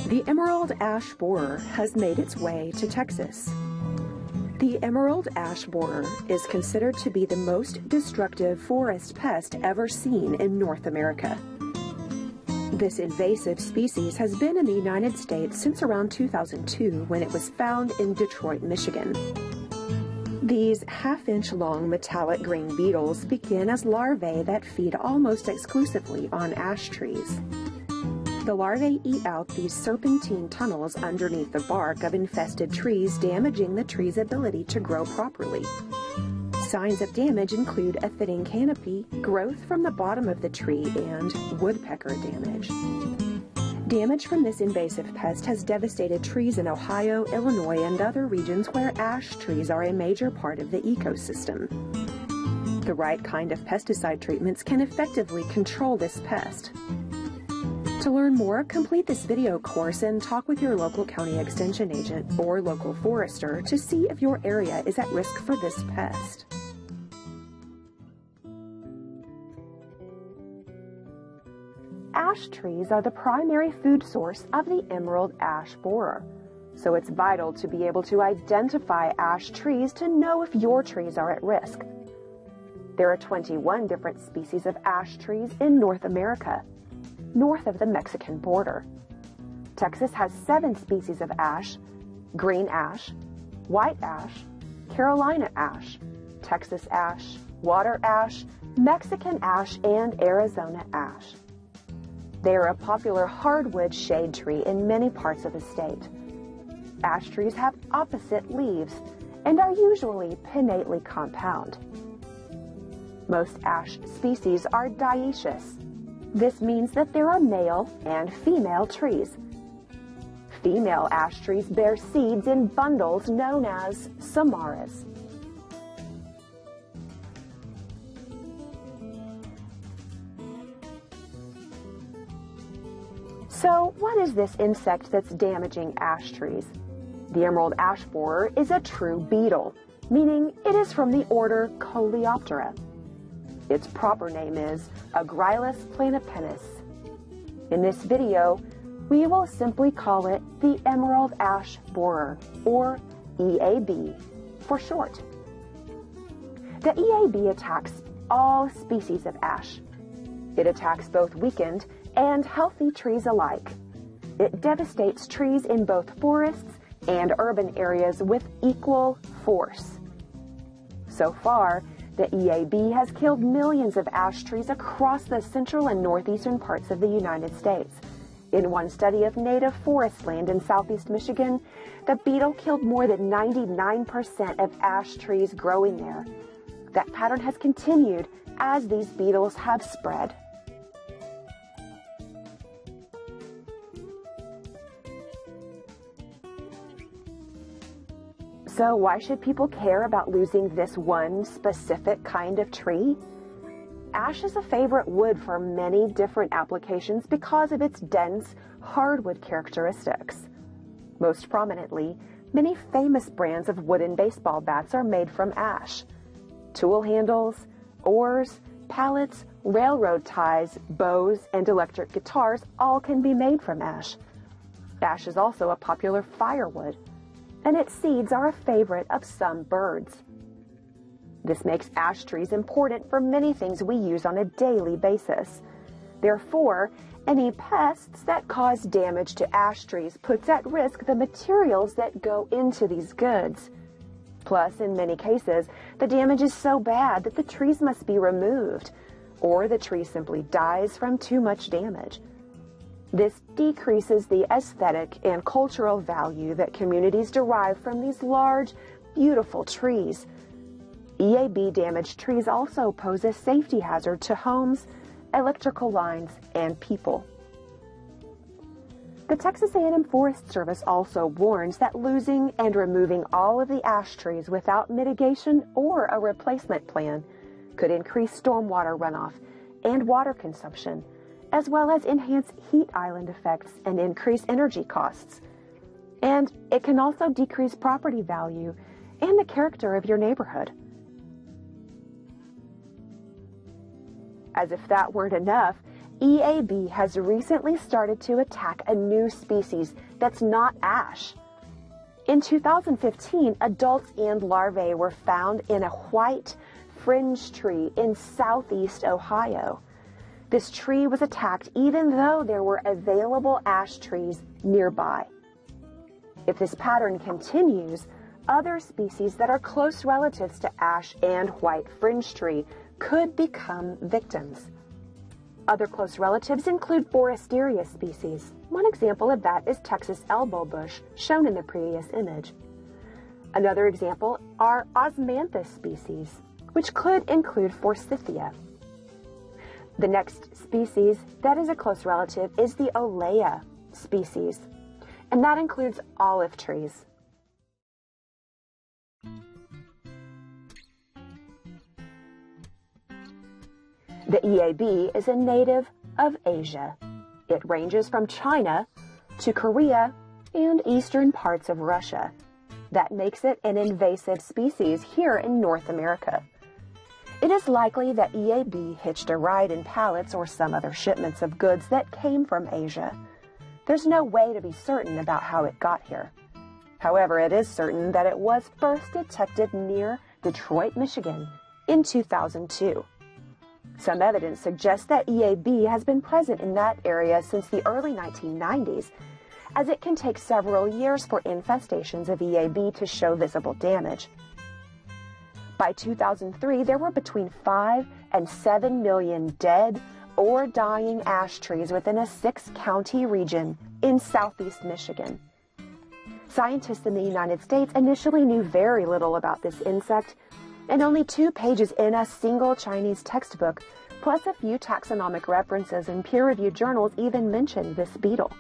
The emerald ash borer has made its way to Texas. The emerald ash borer is considered to be the most destructive forest pest ever seen in North America. This invasive species has been in the United States since around 2002 when it was found in Detroit, Michigan. These half-inch long metallic green beetles begin as larvae that feed almost exclusively on ash trees. The larvae eat out these serpentine tunnels underneath the bark of infested trees, damaging the tree's ability to grow properly. Signs of damage include a thinning canopy, growth from the bottom of the tree, and woodpecker damage. Damage from this invasive pest has devastated trees in Ohio, Illinois, and other regions where ash trees are a major part of the ecosystem. The right kind of pesticide treatments can effectively control this pest. To learn more, complete this video course and talk with your local county extension agent or local forester to see if your area is at risk for this pest. Ash trees are the primary food source of the emerald ash borer, so it's vital to be able to identify ash trees to know if your trees are at risk. There are 21 different species of ash trees in North America, north of the Mexican border. Texas has 7 species of ash: green ash, white ash, Carolina ash, Texas ash, water ash, Mexican ash, and Arizona ash. They are a popular hardwood shade tree in many parts of the state. Ash trees have opposite leaves and are usually pinnately compound. Most ash species are dioecious. This means that there are male and female trees. Female ash trees bear seeds in bundles known as samaras. So, what is this insect that's damaging ash trees? The emerald ash borer is a true beetle, meaning it is from the order Coleoptera. Its proper name is Agrylus planipennis. In this video, we will simply call it the emerald ash borer, or EAB for short. The EAB attacks all species of ash. It attacks both weakened and healthy trees alike. It devastates trees in both forests and urban areas with equal force. So far, the EAB has killed millions of ash trees across the central and northeastern parts of the United States. In one study of native forest land in southeast Michigan, the beetle killed more than 99% of ash trees growing there. That pattern has continued as these beetles have spread. So why should people care about losing this one specific kind of tree? Ash is a favorite wood for many different applications because of its dense, hardwood characteristics. Most prominently, many famous brands of wooden baseball bats are made from ash. Tool handles, oars, pallets, railroad ties, bows, and electric guitars all can be made from ash. Ash is also a popular firewood, and its seeds are a favorite of some birds. This makes ash trees important for many things we use on a daily basis. Therefore, any pests that cause damage to ash trees puts at risk the materials that go into these goods. Plus, in many cases, the damage is so bad that the trees must be removed, or the tree simply dies from too much damage. This decreases the aesthetic and cultural value that communities derive from these large, beautiful trees. EAB-damaged trees also pose a safety hazard to homes, electrical lines, and people. The Texas A&M Forest Service also warns that losing and removing all of the ash trees without mitigation or a replacement plan could increase stormwater runoff and water consumption, as well as enhance heat island effects and increase energy costs. And it can also decrease property value and the character of your neighborhood. As if that weren't enough, EAB has recently started to attack a new species that's not ash. In 2015, adults and larvae were found in a white fringe tree in southeast Ohio. This tree was attacked even though there were available ash trees nearby. If this pattern continues, other species that are close relatives to ash and white fringe tree could become victims. Other close relatives include Foresteria species. One example of that is Texas elbow bush, shown in the previous image. Another example are Osmanthus species, which could include Forsythia. The next species that is a close relative is the Olea species, and that includes olive trees. The EAB is a native of Asia. It ranges from China to Korea and eastern parts of Russia. That makes it an invasive species here in North America. It is likely that EAB hitched a ride in pallets or some other shipments of goods that came from Asia. There's no way to be certain about how it got here. However, it is certain that it was first detected near Detroit, Michigan in 2002. Some evidence suggests that EAB has been present in that area since the early 1990s, as it can take several years for infestations of EAB to show visible damage. By 2003, there were between 5 and 7 million dead or dying ash trees within a 6-county region in southeast Michigan. Scientists in the United States initially knew very little about this insect, and only 2 pages in a single Chinese textbook, plus a few taxonomic references in peer-reviewed journals, even mentioned this beetle.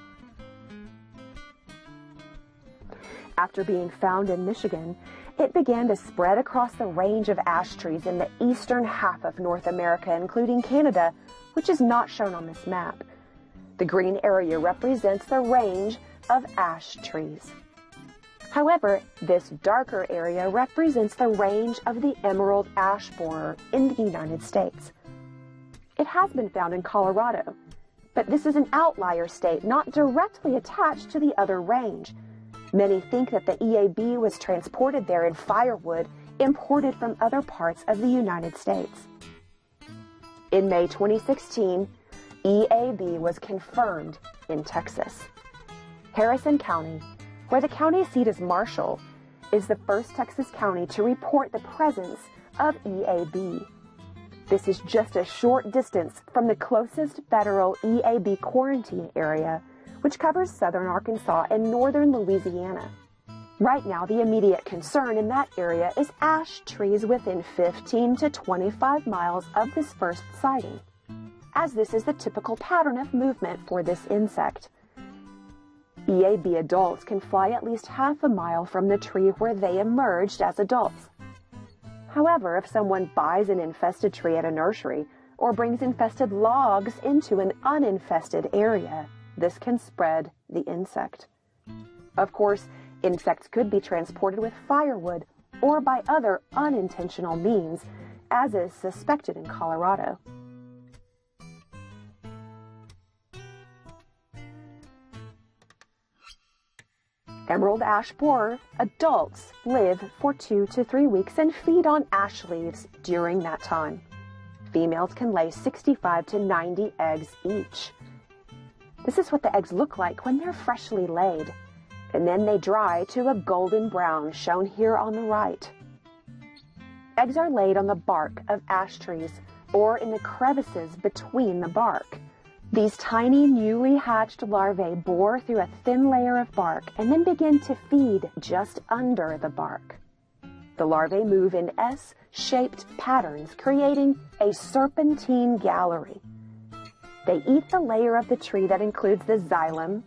After being found in Michigan, it began to spread across the range of ash trees in the eastern half of North America, including Canada, which is not shown on this map. The green area represents the range of ash trees. However, this darker area represents the range of the emerald ash borer in the United States. It has been found in Colorado, but this is an outlier state not directly attached to the other range. Many think that the EAB was transported there in firewood imported from other parts of the United States. In May 2016, EAB was confirmed in Texas. Harrison County, where the county seat is Marshall, is the first Texas county to report the presence of EAB. This is just a short distance from the closest federal EAB quarantine area, which covers southern Arkansas and northern Louisiana. Right now, the immediate concern in that area is ash trees within 15 to 25 miles of this first sighting, as this is the typical pattern of movement for this insect. EAB adults can fly at least half a mile from the tree where they emerged as adults. However, if someone buys an infested tree at a nursery or brings infested logs into an uninfested area, this can spread the insect. Of course, insects could be transported with firewood or by other unintentional means, as is suspected in Colorado. Emerald ash borer adults live for 2 to 3 weeks and feed on ash leaves during that time. Females can lay 65 to 90 eggs each. This is what the eggs look like when they're freshly laid, and then they dry to a golden brown, shown here on the right. Eggs are laid on the bark of ash trees or in the crevices between the bark. These tiny, newly hatched larvae bore through a thin layer of bark and then begin to feed just under the bark. The larvae move in S-shaped patterns, creating a serpentine gallery. They eat the layer of the tree that includes the xylem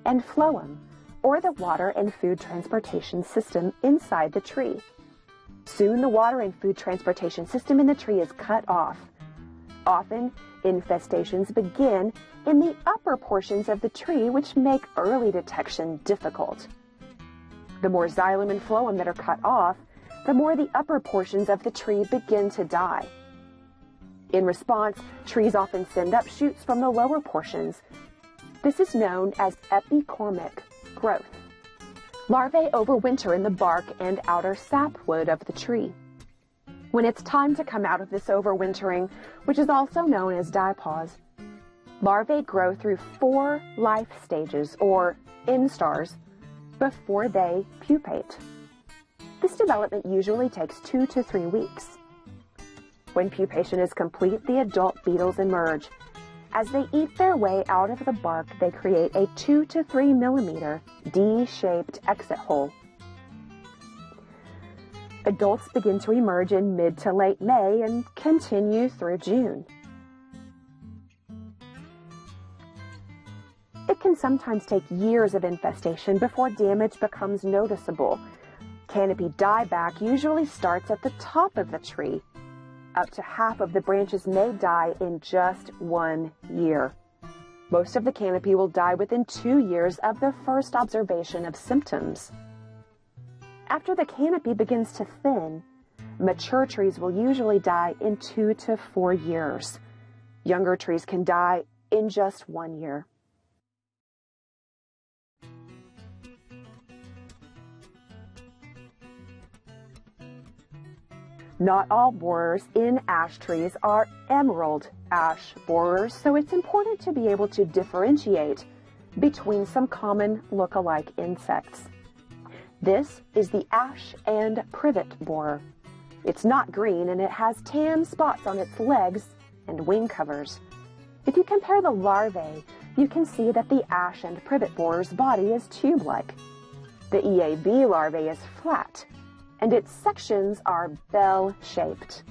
and phloem, or the water and food transportation system inside the tree. Soon the water and food transportation system in the tree is cut off. Often, infestations begin in the upper portions of the tree, which make early detection difficult. The more xylem and phloem that are cut off, the more the upper portions of the tree begin to die. In response, trees often send up shoots from the lower portions. This is known as epicormic growth. Larvae overwinter in the bark and outer sapwood of the tree. When it's time to come out of this overwintering, which is also known as diapause, larvae grow through 4 life stages, or instars, before they pupate. This development usually takes 2 to 3 weeks. When pupation is complete, the adult beetles emerge. As they eat their way out of the bark, they create a 2 to 3 millimeter D-shaped exit hole. Adults begin to emerge in mid to late May and continue through June. It can sometimes take years of infestation before damage becomes noticeable. Canopy dieback usually starts at the top of the tree. Up to half of the branches may die in just 1 year. Most of the canopy will die within 2 years of the first observation of symptoms. After the canopy begins to thin, mature trees will usually die in 2 to 4 years. Younger trees can die in just 1 year. Not all borers in ash trees are emerald ash borers, so it's important to be able to differentiate between some common look-alike insects. This is the ash and privet borer. It's not green and it has tan spots on its legs and wing covers. If you compare the larvae, you can see that the ash and privet borer's body is tube-like. The EAB larvae is flat, and its sections are bell-shaped.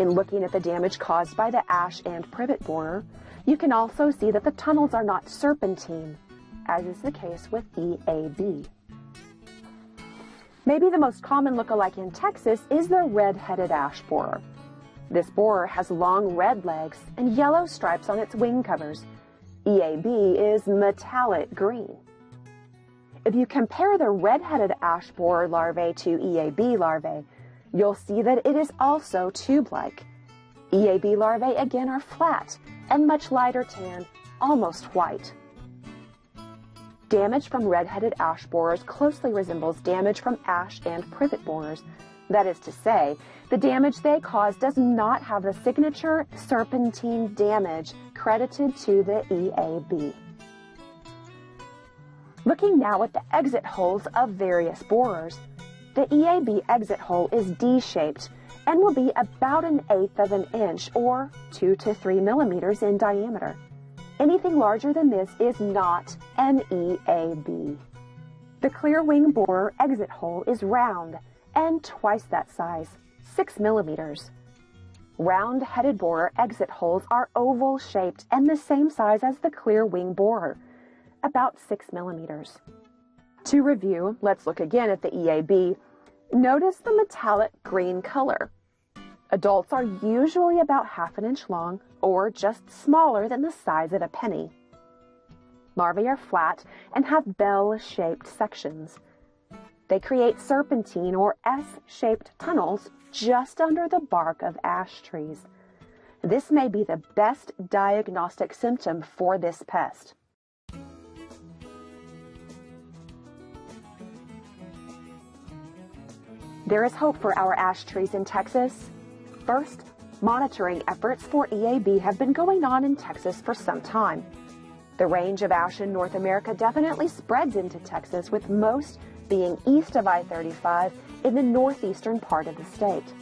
In looking at the damage caused by the ash and privet borer, you can also see that the tunnels are not serpentine, as is the case with EAB. Maybe the most common look-alike in Texas is the red-headed ash borer. This borer has long red legs and yellow stripes on its wing covers. EAB is metallic green. If you compare the red-headed ash borer larvae to EAB larvae, you'll see that it is also tube-like. EAB larvae again are flat and much lighter tan, almost white. Damage from red-headed ash borers closely resembles damage from ash and privet borers. That is to say, the damage they cause does not have the signature serpentine damage credited to the EAB. Looking now at the exit holes of various borers, the EAB exit hole is D-shaped and will be about 1/8 of an inch or 2 to 3 millimeters in diameter. Anything larger than this is not an EAB. The clear wing borer exit hole is round and twice that size, 6 millimeters. Round-headed borer exit holes are oval-shaped and the same size as the clear wing borer, about 6 millimeters. To review, let's look again at the EAB. Notice the metallic green color. Adults are usually about 1/2 inch long or just smaller than the size of a penny. Larvae are flat and have bell-shaped sections. They create serpentine or S-shaped tunnels just under the bark of ash trees. This may be the best diagnostic symptom for this pest. There is hope for our ash trees in Texas. First, monitoring efforts for EAB have been going on in Texas for some time. The range of ash in North America definitely spreads into Texas, with most being east of I-35 in the northeastern part of the state.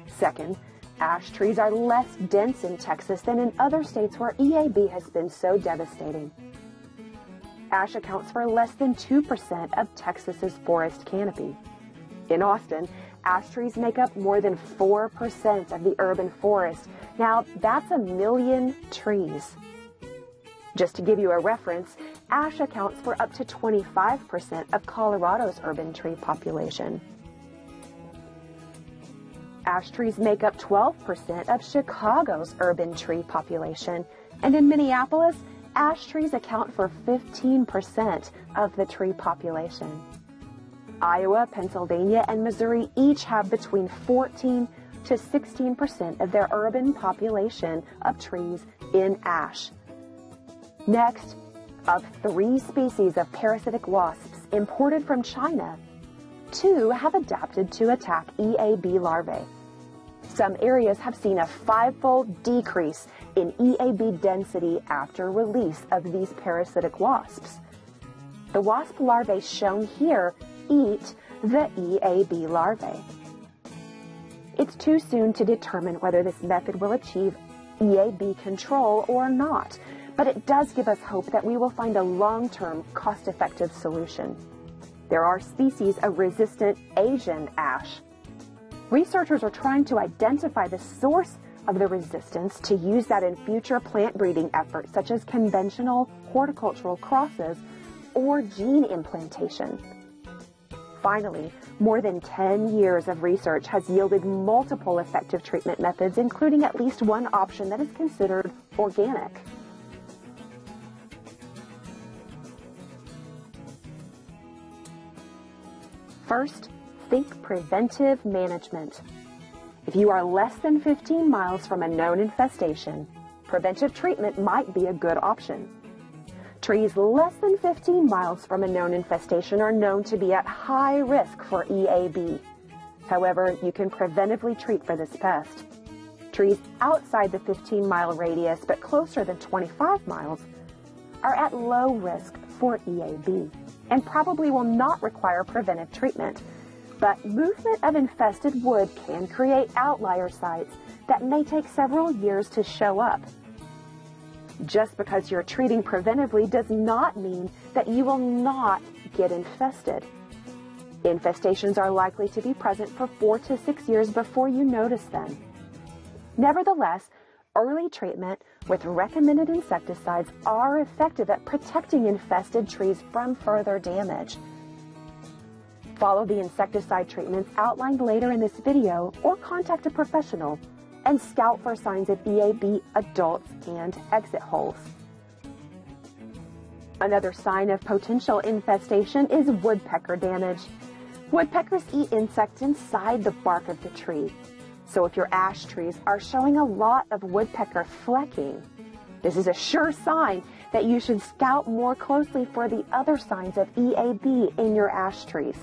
Second, ash trees are less dense in Texas than in other states where EAB has been so devastating. Ash accounts for less than 2% of Texas's forest canopy. In Austin, ash trees make up more than 4% of the urban forest. Now, that's 1 million trees. Just to give you a reference, ash accounts for up to 25% of Colorado's urban tree population. Ash trees make up 12% of Chicago's urban tree population, and in Minneapolis, ash trees account for 15% of the tree population. Iowa, Pennsylvania, and Missouri each have between 14 to 16% of their urban population of trees in ash. Next, of 3 species of parasitic wasps imported from China, 2 have adapted to attack EAB larvae. Some areas have seen a 5-fold decrease in EAB density after release of these parasitic wasps. The wasp larvae shown here eat the EAB larvae. It's too soon to determine whether this method will achieve EAB control or not, but it does give us hope that we will find a long-term, cost-effective solution. There are species of resistant Asian ash. Researchers are trying to identify the source of the resistance to use that in future plant breeding efforts such as conventional horticultural crosses or gene implantation. Finally, more than 10 years of research has yielded multiple effective treatment methods, including at least one option that is considered organic. First, think preventive management. If you are less than 15 miles from a known infestation, preventive treatment might be a good option. Trees less than 15 miles from a known infestation are known to be at high risk for EAB. However, you can preventively treat for this pest. Trees outside the 15-mile radius but closer than 25 miles are at low risk for EAB and probably will not require preventive treatment. But movement of infested wood can create outlier sites that may take several years to show up. Just because you're treating preventively does not mean that you will not get infested. Infestations are likely to be present for 4 to 6 years before you notice them. Nevertheless, early treatment with recommended insecticides are effective at protecting infested trees from further damage. Follow the insecticide treatments outlined later in this video or contact a professional and scout for signs of EAB adults and exit holes. Another sign of potential infestation is woodpecker damage. Woodpeckers eat insects inside the bark of the tree. So if your ash trees are showing a lot of woodpecker flecking, this is a sure sign that you should scout more closely for the other signs of EAB in your ash trees.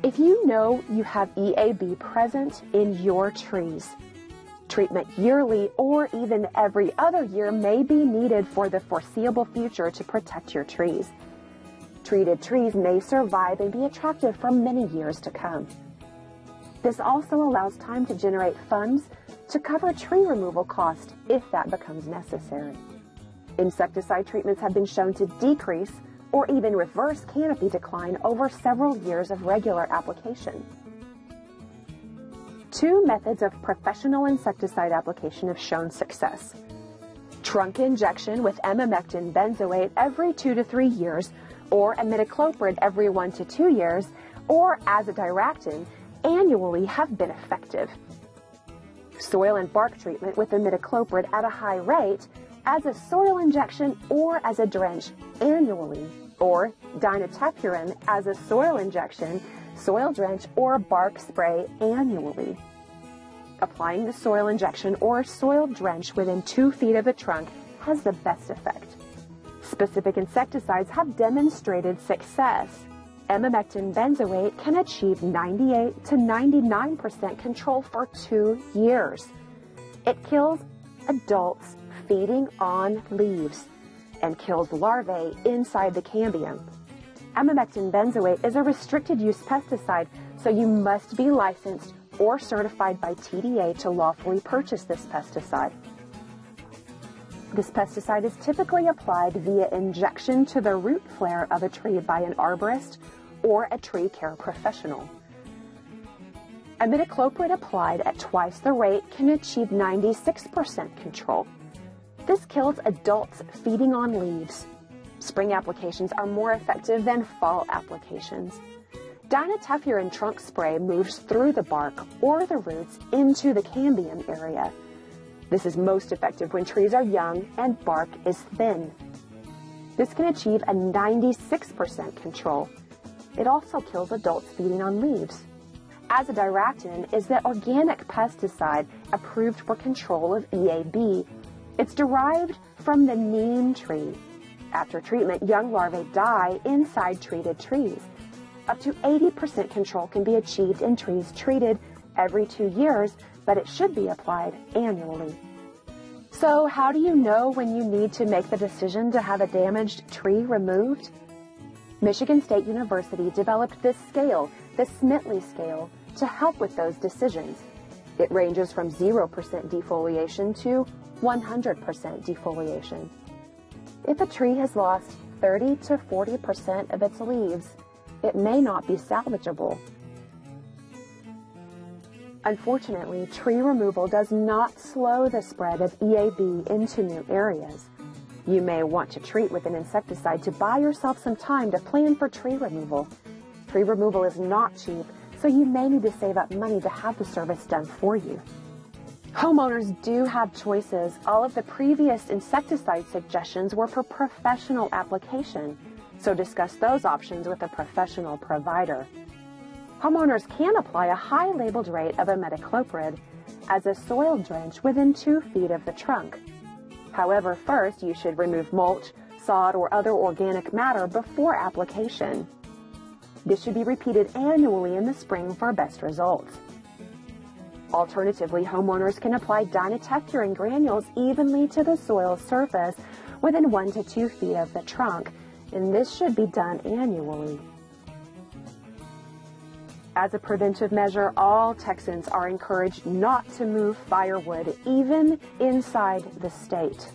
If you know you have EAB present in your trees, treatment yearly or even every other year may be needed for the foreseeable future to protect your trees. Treated trees may survive and be attractive for many years to come. This also allows time to generate funds to cover tree removal costs if that becomes necessary. Insecticide treatments have been shown to decrease or even reverse canopy decline over several years of regular application. 2 methods of professional insecticide application have shown success. Trunk injection with emamectin benzoate every 2 to 3 years, or imidacloprid every 1 to 2 years, or azadirachtin annually have been effective. Soil and bark treatment with imidacloprid at a high rate as a soil injection or as a drench annually, or dinotefuran as a soil injection, soil drench, or bark spray annually. Applying the soil injection or soil drench within 2 feet of the trunk has the best effect. Specific insecticides have demonstrated success. Emamectin benzoate can achieve 98 to 99% control for 2 years. It kills adults feeding on leaves and kills larvae inside the cambium. Emamectin benzoate is a restricted use pesticide, so you must be licensed or certified by TDA to lawfully purchase this pesticide. This pesticide is typically applied via injection to the root flare of a tree by an arborist or a tree care professional. Imidacloprid applied at twice the rate can achieve 96% control. This kills adults feeding on leaves. Spring applications are more effective than fall applications. Dinotefuran trunk spray moves through the bark or the roots into the cambium area. This is most effective when trees are young and bark is thin. This can achieve a 96% control. It also kills adults feeding on leaves. Azadirachtin is the organic pesticide approved for control of EAB. It's derived from the neem tree. After treatment, young larvae die inside treated trees. Up to 80% control can be achieved in trees treated every 2 years, but it should be applied annually. So how do you know when you need to make the decision to have a damaged tree removed? Michigan State University developed this scale, the Smitley scale, to help with those decisions. It ranges from 0% defoliation to 100% defoliation. If a tree has lost 30 to 40% of its leaves, it may not be salvageable. Unfortunately, tree removal does not slow the spread of EAB into new areas. You may want to treat with an insecticide to buy yourself some time to plan for tree removal. Tree removal is not cheap, so you may need to save up money to have the service done for you. Homeowners do have choices. All of the previous insecticide suggestions were for professional application, so discuss those options with a professional provider. Homeowners can apply a high labeled rate of imidacloprid as a soil drench within 2 feet of the trunk. However, first you should remove mulch, sod, or other organic matter before application. This should be repeated annually in the spring for best results. Alternatively, homeowners can apply dinotecturine granules evenly to the soil surface within 1 to 2 feet of the trunk, and this should be done annually. As a preventive measure, all Texans are encouraged not to move firewood, even inside the state.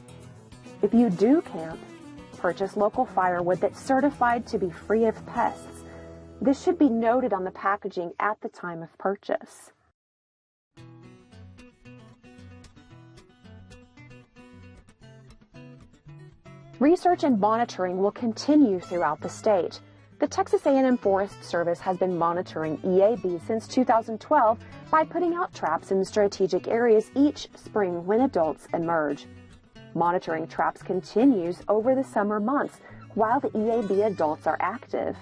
If you do camp, purchase local firewood that's certified to be free of pests. This should be noted on the packaging at the time of purchase. Research and monitoring will continue throughout the state. The Texas A&M Forest Service has been monitoring EAB since 2012 by putting out traps in strategic areas each spring when adults emerge. Monitoring traps continues over the summer months while the EAB adults are active.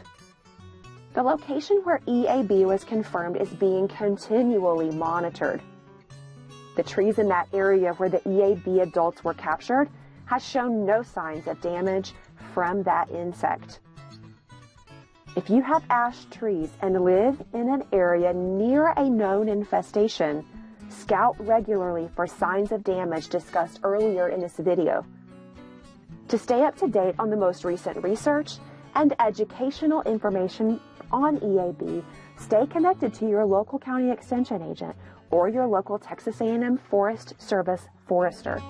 The location where EAB was confirmed is being continually monitored. The trees in that area where the EAB adults were captured has shown no signs of damage from that insect. If you have ash trees and live in an area near a known infestation, scout regularly for signs of damage discussed earlier in this video. To stay up to date on the most recent research and educational information on EAB, stay connected to your local county extension agent or your local Texas A&M Forest Service forester.